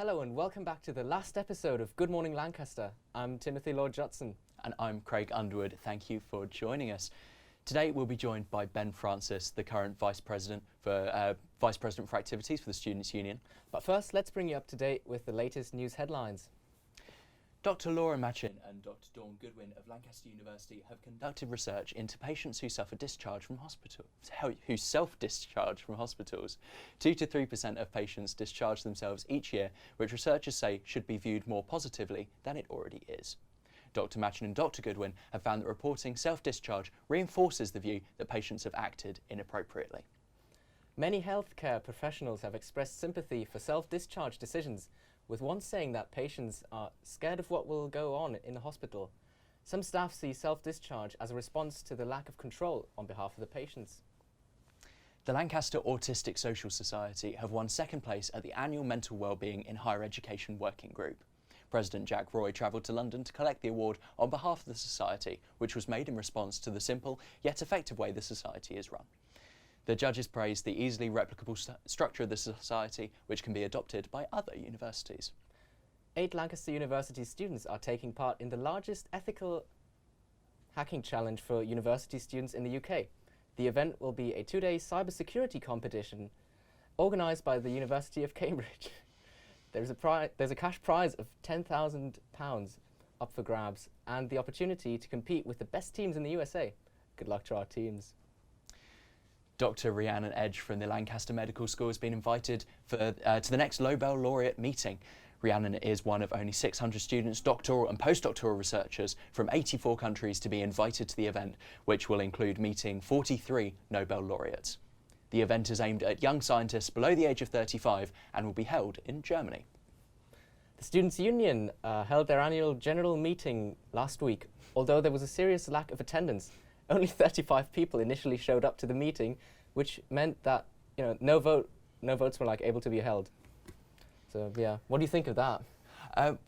Hello and welcome back to the last episode of Good Morning Lancaster. I'm Timothy Lloyd-Judson. And I'm Craig Underwood. Thank you for joining us. Today we'll be joined by Ben Francis, the current Vice President for Activities for the Students' Union. But first, let's bring you up to date with the latest news headlines. Dr. Laura Machin and Dr. Dawn Goodwin of Lancaster University have conducted research into patients who suffer discharge from hospital, who self-discharge from hospitals. 2 to 3% of patients discharge themselves each year, which researchers say should be viewed more positively than it already is. Dr. Machin and Dr. Goodwin have found that reporting self-discharge reinforces the view that patients have acted inappropriately. Many healthcare professionals have expressed sympathy for self-discharge decisions, with one saying that patients are scared of what will go on in the hospital. Some staff see self-discharge as a response to the lack of control on behalf of the patients. The Lancaster Autistic Social Society have won second place at the annual Mental Wellbeing in Higher Education Working Group. President Jack Roy travelled to London to collect the award on behalf of the Society, which was made in response to the simple yet effective way the Society is run. The judges praised the easily replicable structure of the Society, which can be adopted by other universities. 8 Lancaster University students are taking part in the largest ethical hacking challenge for university students in the UK. The event will be a 2-day cybersecurity competition organised by the University of Cambridge. There's a cash prize of £10,000 up for grabs and the opportunity to compete with the best teams in the USA. Good luck to our teams. Dr. Rhiannon Edge from the Lancaster Medical School has been invited to the next Nobel laureate meeting. Rhiannon is one of only 600 students, doctoral and postdoctoral researchers from 84 countries to be invited to the event, which will include meeting 43 Nobel laureates. The event is aimed at young scientists below the age of 35 and will be held in Germany. The Students' Union held their annual general meeting last week. Although there was a serious lack of attendance, only 35 people initially showed up to the meeting, which meant that no votes were able to be held. So yeah, what do you think of that?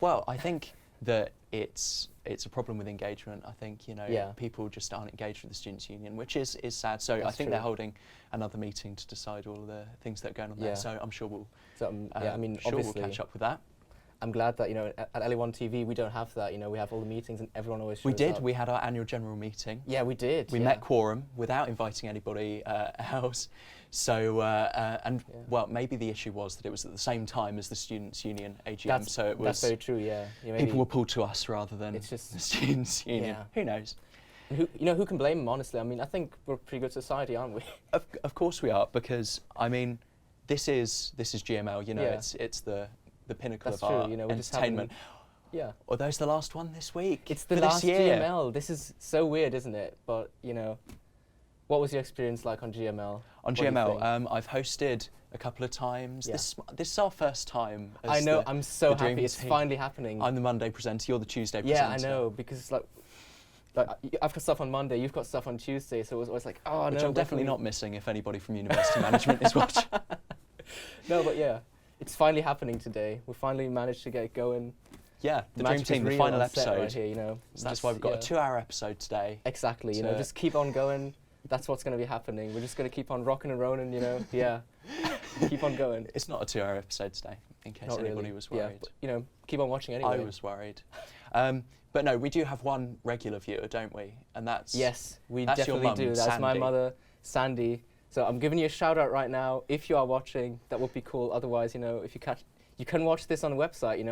Well, I think that it's a problem with engagement. I think people just aren't engaged with the Students' Union, which is sad. So That's I think true. they're holding another meeting to decide all of the things that are going on there. So I'm sure we'll we'll catch up with that. I'm glad that at LA1 TV we don't have that. We have all the meetings and everyone always shows We did. up. We had our annual general meeting. Yeah, we did. We met quorum without inviting anybody else. So well, maybe the issue was that it was at the same time as the Students' Union AGM. So it was. That's very true. Yeah. People were pulled to us rather than it's just the Students' Union. Yeah. Who knows? Who can blame them? Honestly, I mean, I think we're a pretty good society, aren't we? Of course we are, because I mean, this is GML. It's the pinnacle That's of our true. entertainment. Yeah. Although it's the last one this week. It's the for last this year. GML. This is so weird, isn't it? But what was your experience like on GML? On GML, I've hosted a couple of times. Yeah. This is our first time. I know. I'm so happy. It's finally happening. I'm the Monday presenter. You're the Tuesday presenter. Yeah, I know, because like I've got stuff on Monday. You've got stuff on Tuesday. So it was always like, oh Which no. I'm definitely not missing if anybody from university management is watching. No, but yeah, it's finally happening today. We finally managed to get going. Yeah, the Dream Team, the final episode. Right here, So that's why we've got a 2-hour episode today. Exactly. Just keep on going. That's what's going to be happening. We're just going to keep on rocking and rolling. Yeah. Keep on going. It's not a 2-hour episode today, in case Not anybody really. was worried. Yeah, but, keep on watching anyway. I was worried. But no, we do have one regular viewer, don't we? And that's yes, we that's definitely your mum, do. That's Sandy. my mother, Sandy. So I'm giving you a shout out right now. If you are watching, that would be cool. Otherwise, if you can watch this on the website.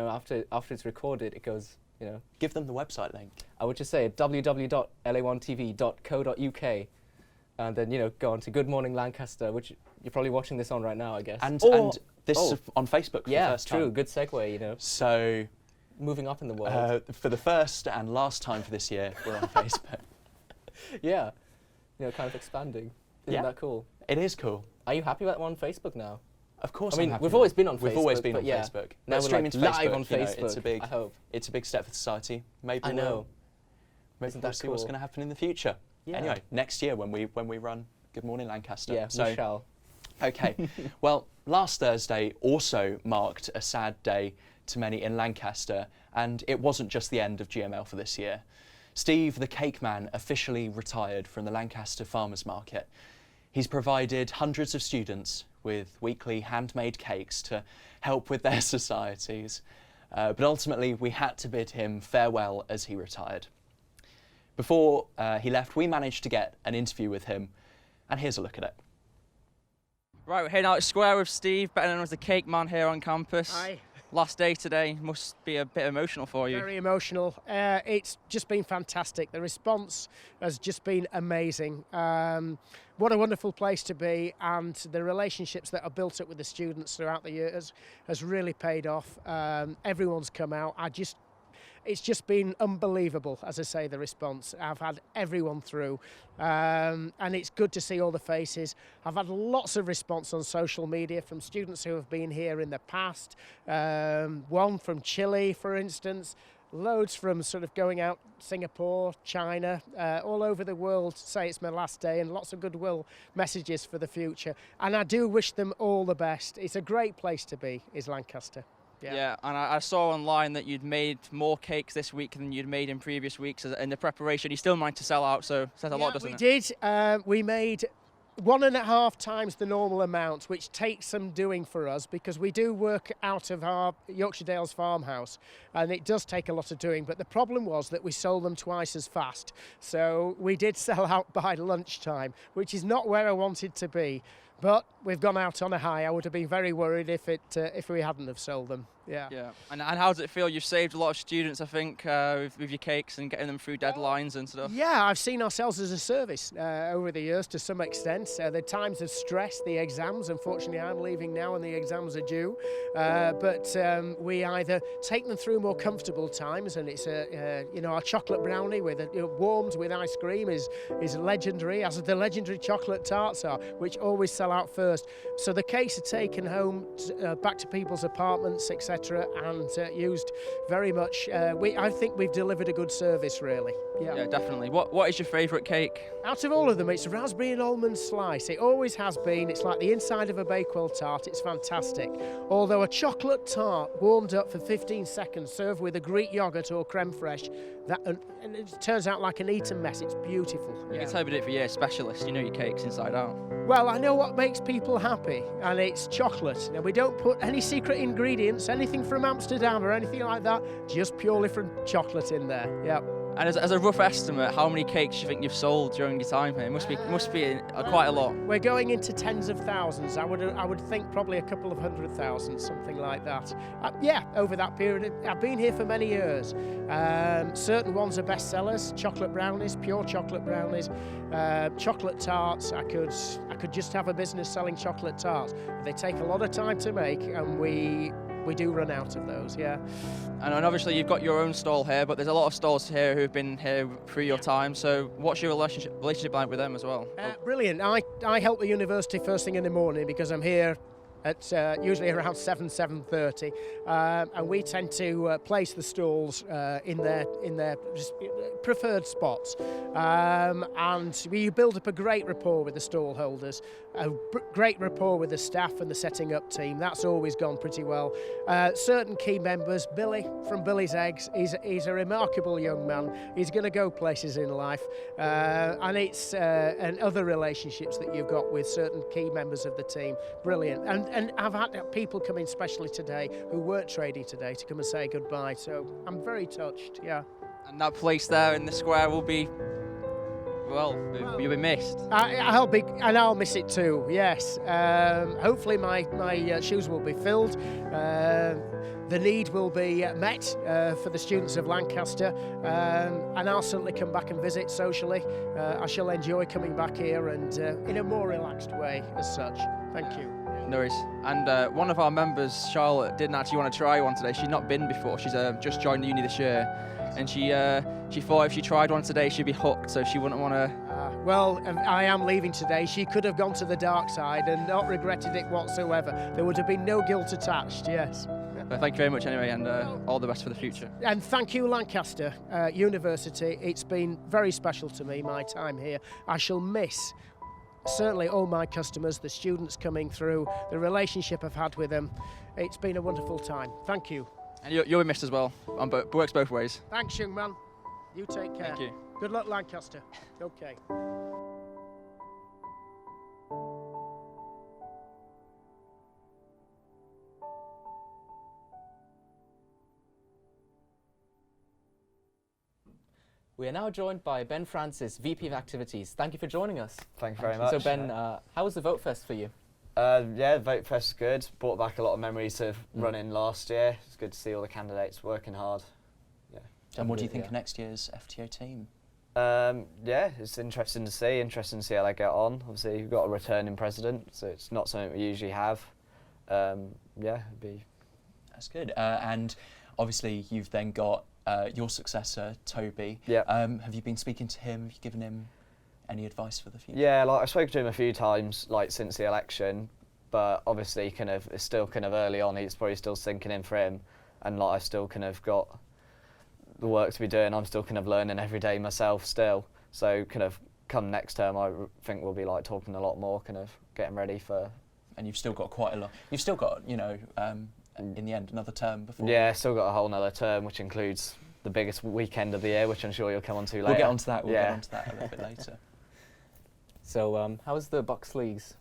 After it's recorded, it goes. Give them the website link. I would just say www.la1tv.co.uk, and then go on to Good Morning Lancaster, which you're probably watching this on right now, I guess. And this is on Facebook for the first time. True. Good segue. So moving up in the world. For the first and last time for this year, we're on Facebook. Yeah, kind of expanding. Isn't that cool? It is cool. Are you happy that we're on Facebook now? Of course, I mean, I'm happy we've with always it. been on Facebook. We've always been on yeah. Facebook. Now we're streaming to live Facebook, on Facebook. I hope it's a big step for society. Maybe I know. Maybe Isn't we'll that see what's cool? going to happen in the future. Yeah. Anyway, next year when we run Good Morning Lancaster. Yeah, so, we shall. Okay. Well, last Thursday also marked a sad day to many in Lancaster, and it wasn't just the end of GML for this year. Steve, the cake man, officially retired from the Lancaster Farmers Market. He's provided hundreds of students with weekly handmade cakes to help with their societies. But ultimately, we had to bid him farewell as he retired. Before he left, we managed to get an interview with him, and here's a look at it. Right, we're here now at Square with Steve, better known as the Cake Man here on campus. Hi. Last day today, must be a bit emotional for you. Very emotional. It's just been fantastic. The response has just been amazing. What a wonderful place to be, and the relationships that are built up with the students throughout the years has really paid off. Everyone's come out. It's just been unbelievable, as I say, the response. I've had everyone through, and it's good to see all the faces. I've had lots of response on social media from students who have been here in the past. One from Chile, for instance. Loads from sort of going out Singapore, China, all over the world to say it's my last day, and lots of goodwill messages for the future. And I do wish them all the best. It's a great place to be, is Lancaster. Yeah, and I saw online that you'd made more cakes this week than you'd made in previous weeks in the preparation. You still managed to sell out, so says a lot, doesn't it? We did. We made 1.5 times the normal amount, which takes some doing for us because we do work out of our Yorkshire Dales farmhouse, and it does take a lot of doing. But the problem was that we sold them twice as fast, so we did sell out by lunchtime, which is not where I wanted to be. But we've gone out on a high. I would have been very worried if we hadn't have sold them. Yeah. And how does it feel? You've saved a lot of students, I think, with your cakes and getting them through deadlines and stuff. Yeah, I've seen ourselves as a service over the years to some extent. The times of stress, the exams. Unfortunately, I'm leaving now and the exams are due. But we either take them through more comfortable times, and it's our chocolate brownie with warmed with ice cream is legendary, as the legendary chocolate tarts are, which always sell out first. So the cakes are taken home back to people's apartments, etc., and used very much. I think we've delivered a good service, really. Yeah, definitely. What is your favourite cake? Out of all of them, it's raspberry and almond slice. It always has been. It's like the inside of a Bakewell tart. It's fantastic. Although a chocolate tart warmed up for 15 seconds, served with a Greek yogurt or creme fraiche, and it turns out like an Eton mess. It's beautiful. You can tell you did it for years, specialist. You know your cakes inside out. Well, I know what makes people happy, and it's chocolate. Now, we don't put any secret ingredients, anything from Amsterdam or anything like that, just purely from chocolate in there. Yeah. And as a rough estimate, how many cakes do you think you've sold during your time here? It must be quite a lot. We're going into tens of thousands. I would think probably a couple of 100,000, something like that. Over that period. I've been here for many years. Certain ones are bestsellers: chocolate brownies, pure chocolate brownies, chocolate tarts. I could just have a business selling chocolate tarts. But they take a lot of time to make, and we do run out of those, yeah. And obviously you've got your own stall here, but there's a lot of stalls here who've been here through your time, so what's your relationship like with them as well? Brilliant. I help the university first thing in the morning because I'm here at usually around 7:30, and we tend to place the stalls in their preferred spots, and we build up a great rapport with the stall holders, a great rapport with the staff and the setting up team. That's always gone pretty well. Certain key members, Billy from Billy's Eggs, he's a remarkable young man. He's going to go places in life, and it's and other relationships that you've got with certain key members of the team. Brilliant. And I've had people come in specially today who weren't trading today to come and say goodbye, so I'm very touched, yeah. And that place there in the square will be, you'll be missed. I'll miss it too, yes. Hopefully my shoes will be filled. The need will be met for the students of Lancaster, and I'll certainly come back and visit socially. I shall enjoy coming back here and in a more relaxed way as such. Thank you. No worries. And one of our members, Charlotte, didn't actually want to try one today. She's not been before. She's just joined uni this year, and she thought if she tried one today, she'd be hooked. So she wouldn't want to. Well, I am leaving today. She could have gone to the dark side and not regretted it whatsoever. There would have been no guilt attached. Yes. But thank you very much anyway, and all the best for the future. And thank you, Lancaster University. It's been very special to me, my time here. I shall miss certainly all my customers, the students coming through, the relationship I've had with them. It's been a wonderful time. Thank you. And you'll be missed as well. Works both ways. Thanks, young man. You take care. Thank you. Good luck, Lancaster. Okay. We are now joined by Ben Francis, VP of Activities. Thank you for joining us. Thank you very much. So Ben, how was the Vote Fest for you? Yeah, Vote Fest is good. Brought back a lot of memories of running last year. It's good to see all the candidates working hard. Yeah. And what do you think of next year's FTO team? Yeah, it's interesting to see how they get on. Obviously, we've got a returning president, so it's not something we usually have. Yeah, it'd be... That's good. And obviously, you've then got your successor, Toby. Yeah. Have you been speaking to him? Have you given him any advice for the future? Yeah, like I've spoken to him a few times, like since the election, but obviously, kind of, it's still kind of early on. It's probably still sinking in for him, and like I've still kind of got the work to be doing. I'm still kind of learning every day myself still. So kind of come next term, I think we'll be like talking a lot more, kind of getting ready for. And you've still got quite a lot. You've still got, you know, in the end, another term before. Yeah, still got a whole nother term, which includes the biggest weekend of the year, which I'm sure you'll come on to later. We'll get onto that. We'll yeah. get onto that a little bit later. So, how was the Bucks Leagues?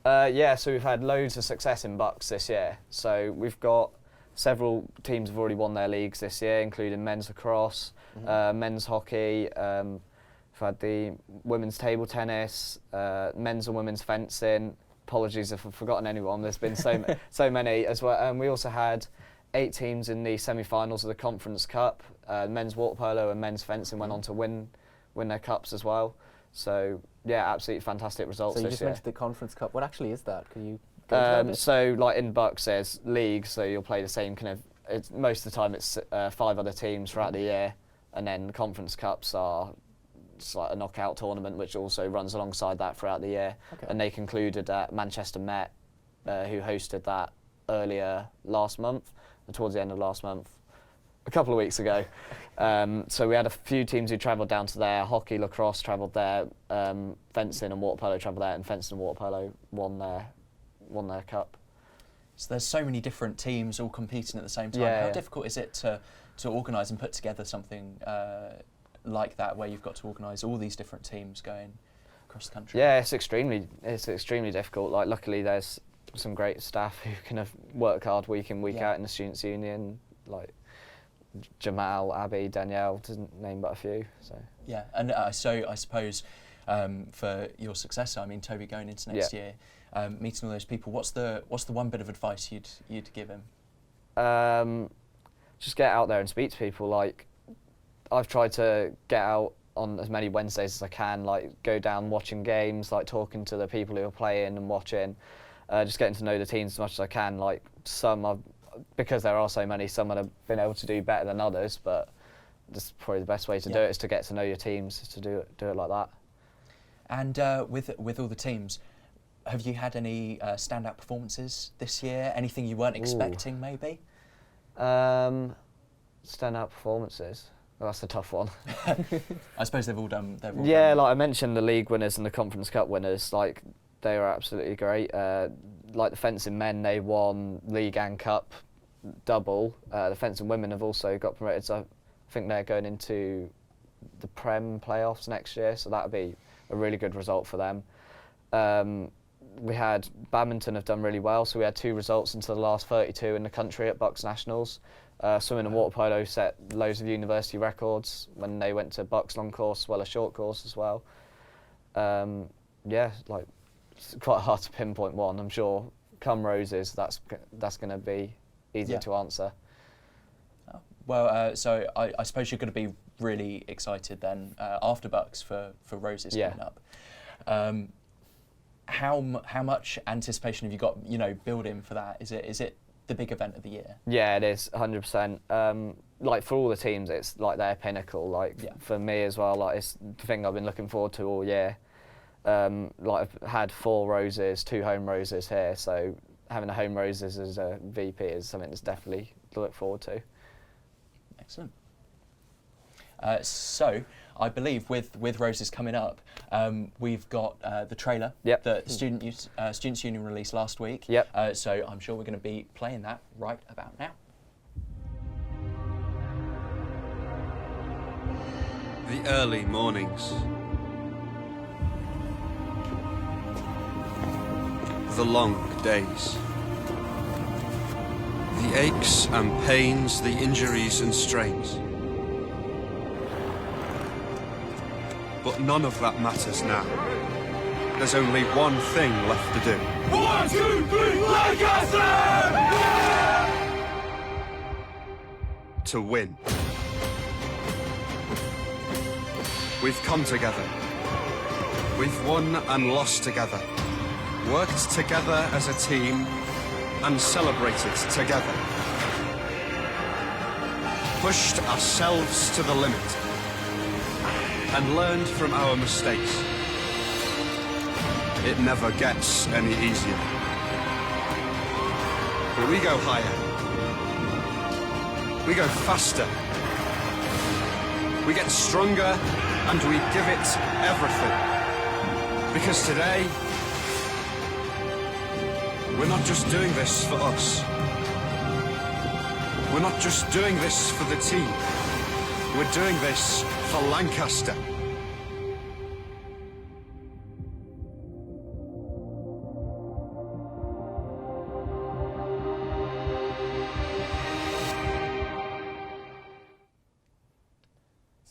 Yeah, so we've had loads of success in Bucks this year. So we've got several teams have already won their leagues this year, including men's lacrosse, men's hockey. We've had the women's table tennis, men's and women's fencing. Apologies if I've forgotten anyone. There's been so many as well. And we also had 8 teams in the semi-finals of the Conference Cup. Men's water polo and men's fencing went on to win their cups as well. So yeah, absolutely fantastic results So you this just year. mentioned the Conference Cup. What actually is that? Could you go into that a bit? So like in Bucks there's leagues, so you'll play the same kind of, most of the time it's 5 other teams throughout the year, and then the Conference Cups are just like a knockout tournament which also runs alongside that throughout the year. Okay. And they concluded at Manchester Met, who hosted that earlier last month, and towards the end of last month, a couple of weeks ago. So we had a few teams who travelled down to there. Hockey, lacrosse travelled there. Fencing and water polo travelled there, and fencing and water polo won their cup. So there's so many different teams all competing at the same time. Yeah, How yeah. difficult is it to organise and put together something like that, where you've got to organise all these different teams going across the country? Yeah, it's extremely difficult. Like luckily there's some great staff who kind of work hard week in, week out in the Students' Union, like Jamal, Abby, Danielle, to name but a few. So Yeah, and so I suppose for your successor, I mean Toby, going into next year, meeting all those people, what's the one bit of advice you'd give him? Just get out there and speak to people. Like I've tried to get out on as many Wednesdays as I can, like go down watching games, like talking to the people who are playing and watching, just getting to know the teams as much as I can. Like because there are so many, some have been able to do better than others, but that's probably the best way to do it, is to get to know your teams, is to do it like that. And with all the teams, have you had any standout performances this year? Anything you weren't expecting, maybe? Standout performances. Well, that's a tough one. I suppose they've all done. Yeah, like I mentioned, the league winners and the Conference Cup winners, like they were absolutely great. Like the fencing men, they won league and cup double. The fencing women have also got promoted, so I think they're going into the Prem playoffs next year, so that would be a really good result for them. We had badminton have done really well, so we had 2 results into the last 32 in the country at Bucks Nationals. Swimming and water polo set loads of university records when they went to Bucks long course, as well as short course as well. Yeah, like it's quite hard to pinpoint one. I'm sure come Roses, that's going to be easy to answer. Well, so I suppose you're going to be really excited then after Bucks for Roses coming up. How much anticipation have you got, building for that? Is it the big event of the year? Yeah, it is 100%. Like for all the teams, it's like their pinnacle. Like for me as well, like it's the thing I've been looking forward to all year. Like I've had 4 Roses, 2 home Roses here, so having a home Roses as a VP is something that's definitely to look forward to. Excellent. So I believe with Roses coming up, we've got the trailer that Students' Union released last week. So I'm sure we're going to be playing that right about now. The early mornings. The long days. The aches and pains, the injuries and strains. But none of that matters now. There's only one thing left to do. 1, 2, 3, Lancaster! To win. We've come together. We've won and lost together. Worked together as a team and celebrated together. Pushed ourselves to the limit and learned from our mistakes. It never gets any easier. But we go higher. We go faster. We get stronger and we give it everything. Because today, we're not just doing this for us. We're not just doing this for the team. We're doing this for Lancaster.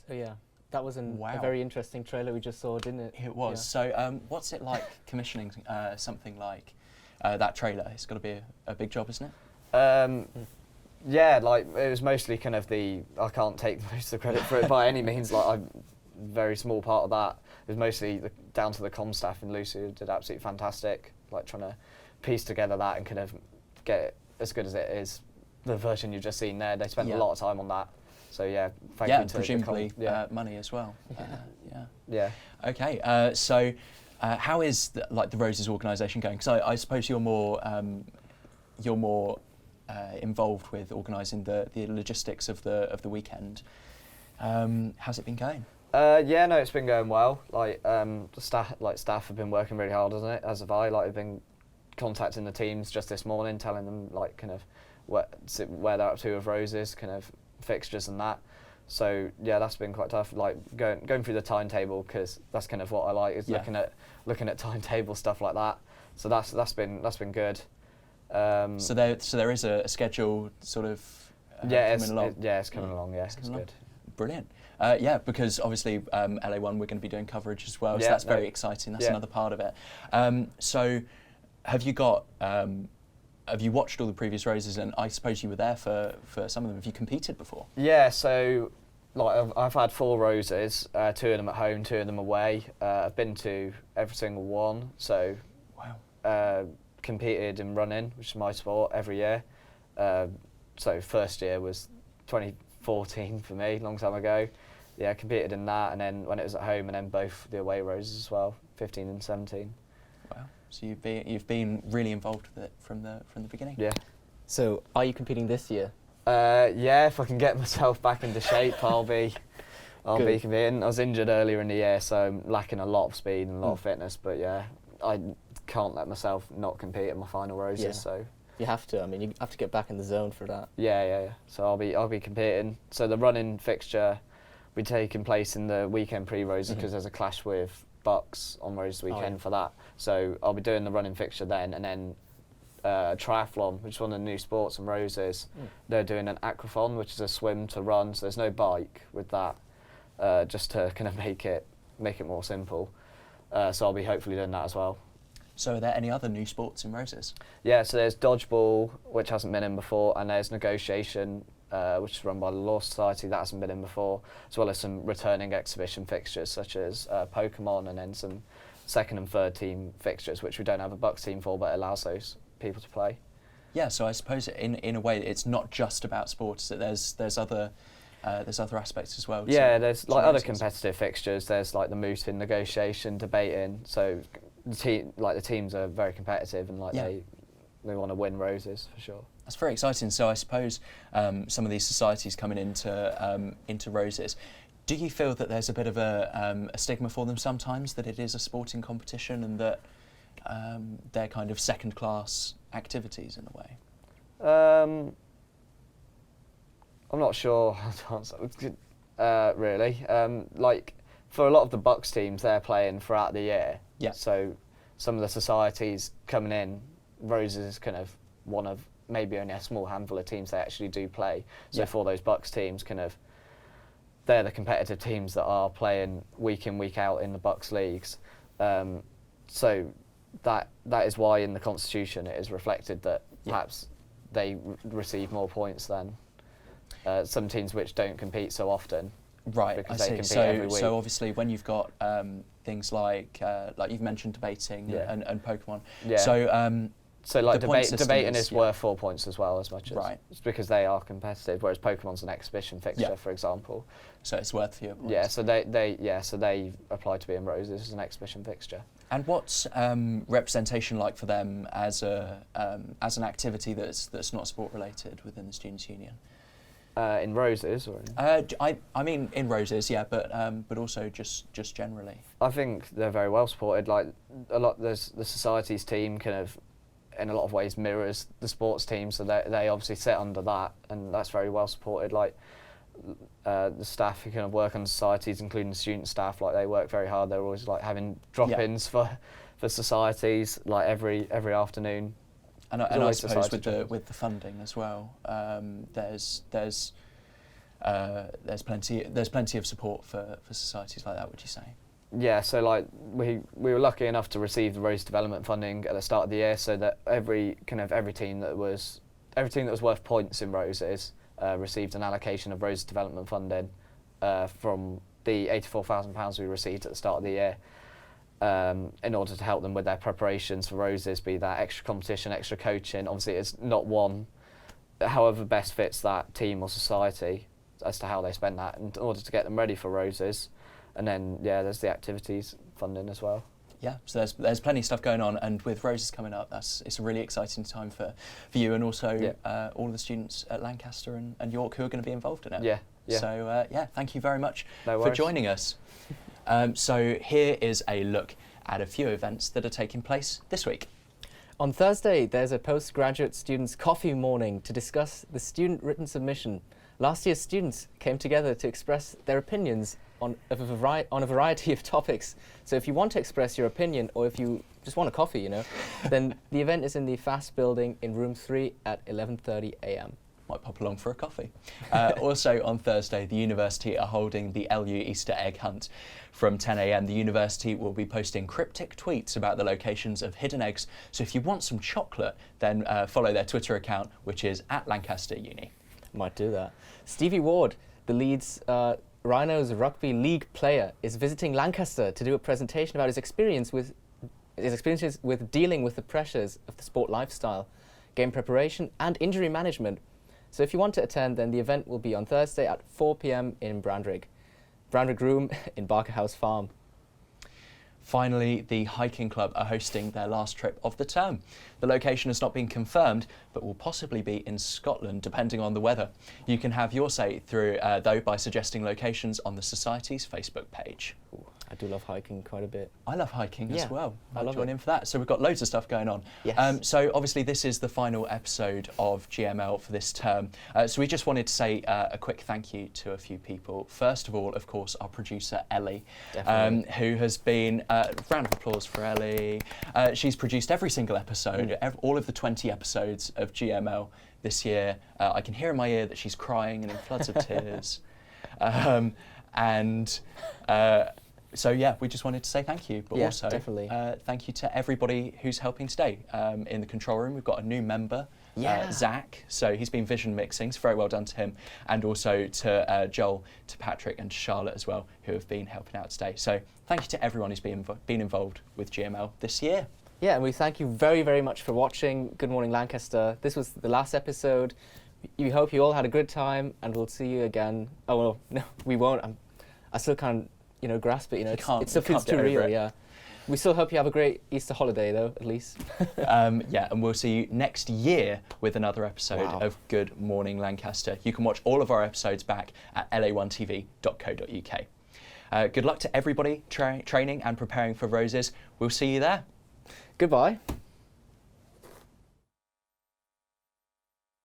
So yeah, that was a Wow. very interesting trailer we just saw, didn't it? It was. So what's it like commissioning something like that trailer? It's got to be a big job, isn't it? Yeah, like it was mostly kind of I can't take most of the credit for it by any means. Like I'm very small part of that. It was mostly down to the comm staff, and Lucy who did absolutely fantastic. Like trying to piece together that and kind of get it as good as it is. The version you've just seen there, they spent a lot of time on that. So yeah, thank you to presumably the comm. money as well. Yeah. Okay, so how is the Roses organisation going? Because I suppose you're more involved with organising the logistics of the weekend. How's it been going? Yeah, no, it's been going well. The staff have been working really hard, hasn't it? As have I. I've been contacting the teams just this morning, telling them kind of where they're up to with Roses, kind of fixtures and that. So yeah, that's been quite tough. Going through the timetable, because that's kind of what I like, is looking at timetable stuff like that. So that's been good. So there is a schedule sort of coming along. It's coming along. Yeah, it's good. Brilliant. Because obviously LA1 we're going to be doing coverage as well, so that's very exciting. That's another part of it. So have you watched all the previous Roses, and I suppose you were there for some of them. Have you competed before? Yeah, so I've had 4 Roses, 2 of them at home, 2 of them away. I've been to every single one. So wow. Competed in running, which is my sport, every year. So first year was 2014 for me, long time ago. Yeah, competed in that, and then when it was at home, and then both the away Roses as well, 15 and 17. Wow. So you've been really involved with it from the beginning. Yeah. So are you competing this year? Yeah, if I can get myself back into shape, I'll be competing. I was injured earlier in the year, so I'm lacking a lot of speed and a lot of fitness. But yeah, I can't let myself not compete in my final Roses. Yeah. So You have to. I mean, you have to get back in the zone for that. yeah. So I'll be competing. So the running fixture will be taking place in the weekend pre-Roses, because there's a clash with Bucks on Roses weekend for that. So I'll be doing the running fixture then, and then triathlon, which is one of the new sports on Roses. They're doing an aquathon, which is a swim to run. So there's no bike with that, just to kind of make it more simple. So I'll be hopefully doing that as well. So are there any other new sports in Roses? Yeah, so there's dodgeball, which hasn't been in before, and there's negotiation, which is run by the Law Society, that hasn't been in before, as well as some returning exhibition fixtures such as Pokemon, and then some second and third team fixtures, which we don't have a Bucks team for, but it allows those people to play. Yeah, so I suppose in a way it's not just about sports, that there's other aspects as well. Yeah, there's other competitive fixtures. There's the mooting, negotiation, debating. So the teams are very competitive, and they want to win Roses for sure. That's very exciting. So I suppose some of these societies coming into Roses, do you feel that there's a bit of a stigma for them sometimes, that it is a sporting competition and that they're kind of second-class activities in a way? I'm not sure how to answer really. For a lot of the Bucks teams, they're playing throughout the year. Yeah. So some of the societies coming in, Roses is kind of one of maybe only a small handful of teams they actually do play. So for those Bucks teams, kind of they're the competitive teams that are playing week in, week out in the Bucks leagues. So that is why in the constitution it is reflected that perhaps they receive more points than some teams which don't compete so often. Right, because I they see. compete every week. So obviously, when you've got things like you've mentioned debating and Pokemon. Yeah. So like the point system debating is is worth 4 points as well, as much as Right. it's because they are competitive, whereas Pokemon's an exhibition fixture, for example. So it's worth fewer points. Yeah, so they apply to be in Roses as an exhibition fixture. And what's representation like for them as an activity that's not sport related within the Students' Union? In Roses, or I mean in Roses, yeah, but also just generally. I think they're very well supported. Like the society's team kind of, in a lot of ways, mirrors the sports team, so they obviously sit under that, and that's very well supported. Like the staff who kind of work on societies, including the student staff, like they work very hard. They're always like having drop-ins for societies, like every afternoon. And I suppose with the funding as well, there's plenty of support for societies like that. Would you say? Yeah, so like we were lucky enough to receive the Rose Development funding at the start of the year, so that every team that was worth points in Roses received an allocation of Rose Development funding from the £84,000 we received at the start of the year, in order to help them with their preparations for Roses, be that extra competition, extra coaching. Obviously, it's not one, however best fits that team or society as to how they spend that in order to get them ready for Roses. And then, there's the activities funding as well. Yeah, so there's plenty of stuff going on, and with Roses coming up, it's a really exciting time for you and also all of the students at Lancaster and York who are going to be involved in it. Yeah. So, thank you very much No for worries. joining us. So here is a look at a few events that are taking place this week. On Thursday, there's a postgraduate students' coffee morning to discuss the student written submission. Last year's students came together to express their opinions on a variety of topics. So if you want to express your opinion, or if you just want a coffee, then the event is in the FAST building in room 3 at 11:30 a.m. Might pop along for a coffee. Also on Thursday, the university are holding the LU Easter egg hunt. From 10 a.m, the university will be posting cryptic tweets about the locations of hidden eggs. So if you want some chocolate, then follow their Twitter account, which is @LancasterUni. Might do that. Stevie Ward, the Leeds Rhinos rugby league player, is visiting Lancaster to do a presentation about his experiences with dealing with the pressures of the sport lifestyle, game preparation and injury management. So if you want to attend, then the event will be on Thursday at 4 p.m. in Brandrig Room in Barker House Farm. Finally, the hiking club are hosting their last trip of the term. The location has not been confirmed, but will possibly be in Scotland, depending on the weather. You can have your say through, though, by suggesting locations on the Society's Facebook page. Ooh, I do love hiking quite a bit. I love hiking as well. I love join it. in for that. So we've got loads of stuff going on. Yes. So obviously this is the final episode of GML for this term. So we just wanted to say a quick thank you to a few people. First of all, of course, our producer Ellie, who has been, round of applause for Ellie. She's produced every single episode, all of the 20 episodes of GML this year. I can hear in my ear that she's crying and in floods of tears. So yeah, we just wanted to say thank you, but also definitely. Thank you to everybody who's helping today. In the control room, we've got a new member, Zach. So he's been vision mixing, so very well done to him, and also to Joel, to Patrick, and to Charlotte as well, who have been helping out today. So thank you to everyone who's been involved with GML this year. Yeah, and we thank you very, very much for watching Good Morning Lancaster. This was the last episode. We hope you all had a good time, and we'll see you again. Oh, well, no, we won't. I still can't, grasp it. It still feels too real. Yeah. We still hope you have a great Easter holiday, though, at least. Yeah, and we'll see you next year with another episode of Good Morning Lancaster. You can watch all of our episodes back at la1tv.co.uk. Good luck to everybody training and preparing for Roses. We'll see you there. Goodbye.